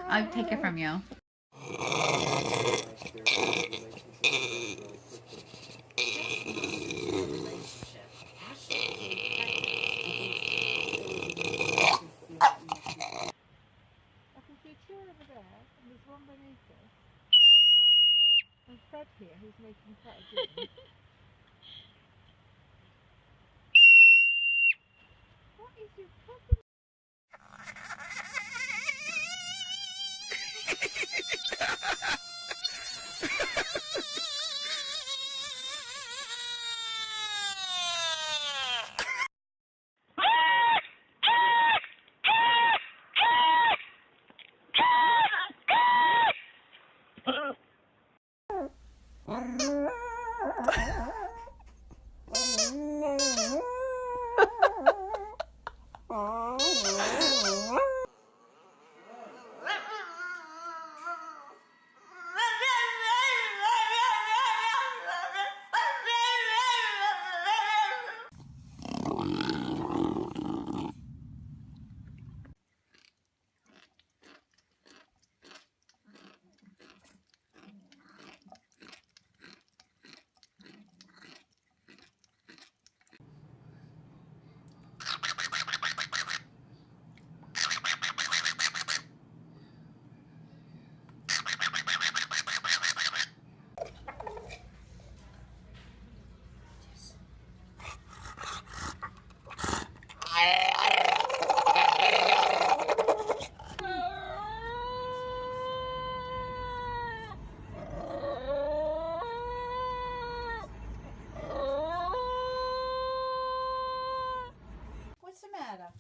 I'll take it from you. Fred here, who's making quite a drink. What is your problem? What's the matter?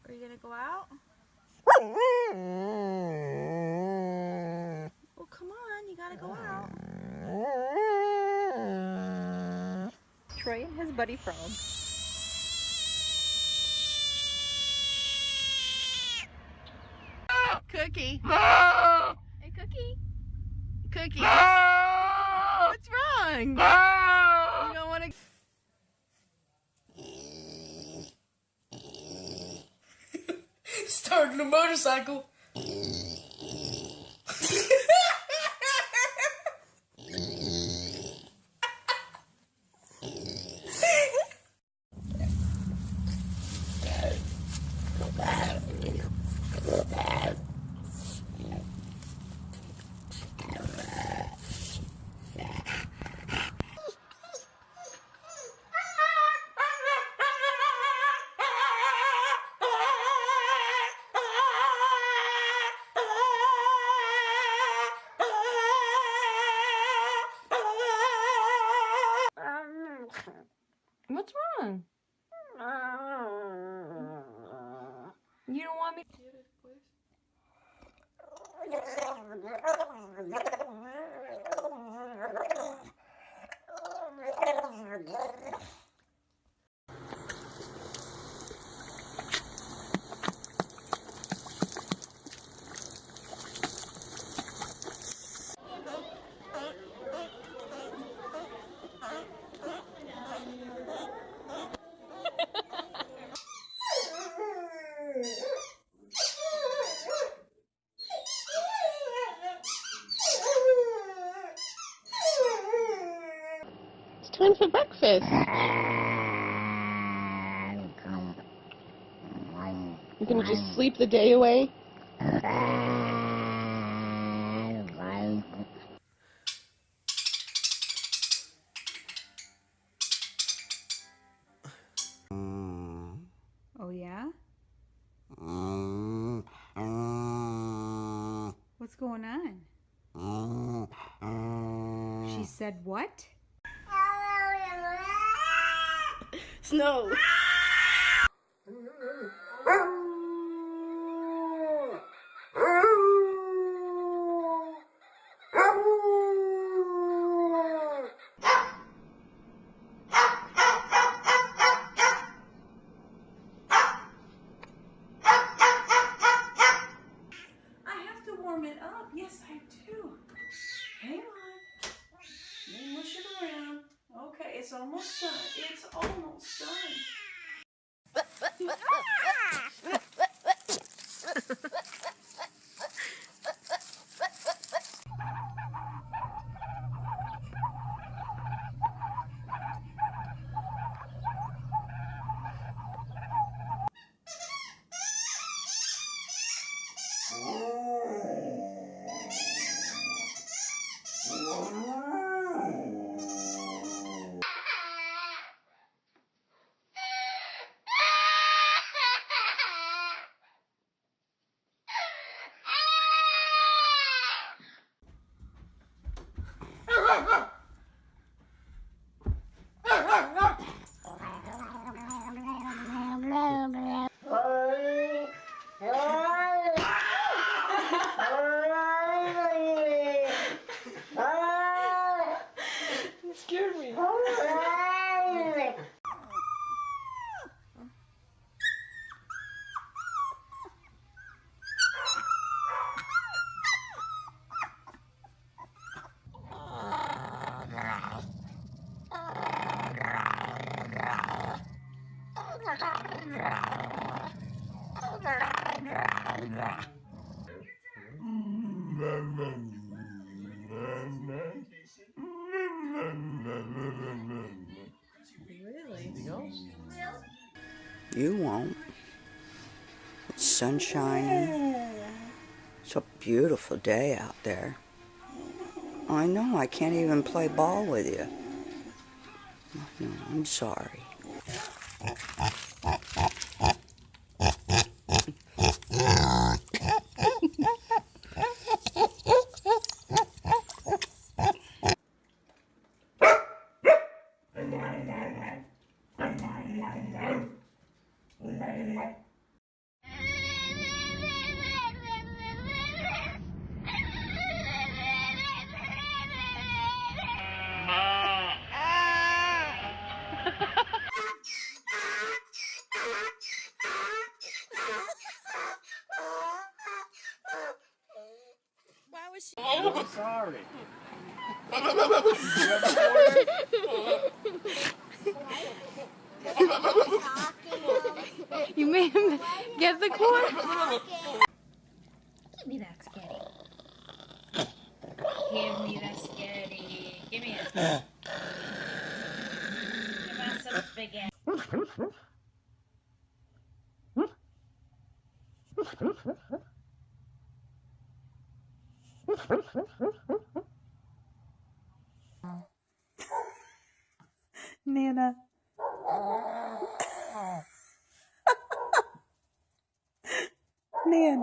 Are you gonna go out? Well, come on, you gotta go out. Trey and his buddy frog. Cookie. Hey, Cookie. Cookie. What's wrong? You don't want to... Starting a motorcycle. What's wrong? You don't want me to do this, please? It's time for breakfast. You gonna just sleep the day away? Oh, yeah? What's going on? She said what? Snow. It's almost done. It's almost done. You scared me. You won't. It's sun shining. It's a beautiful day out there. I know, I can't even play ball with you. No, I'm sorry. I'm sorry. You made him get the cord? Give me that sketty. Give me that sketty. Give me it. Give us some spaghetti. Nana. Nan.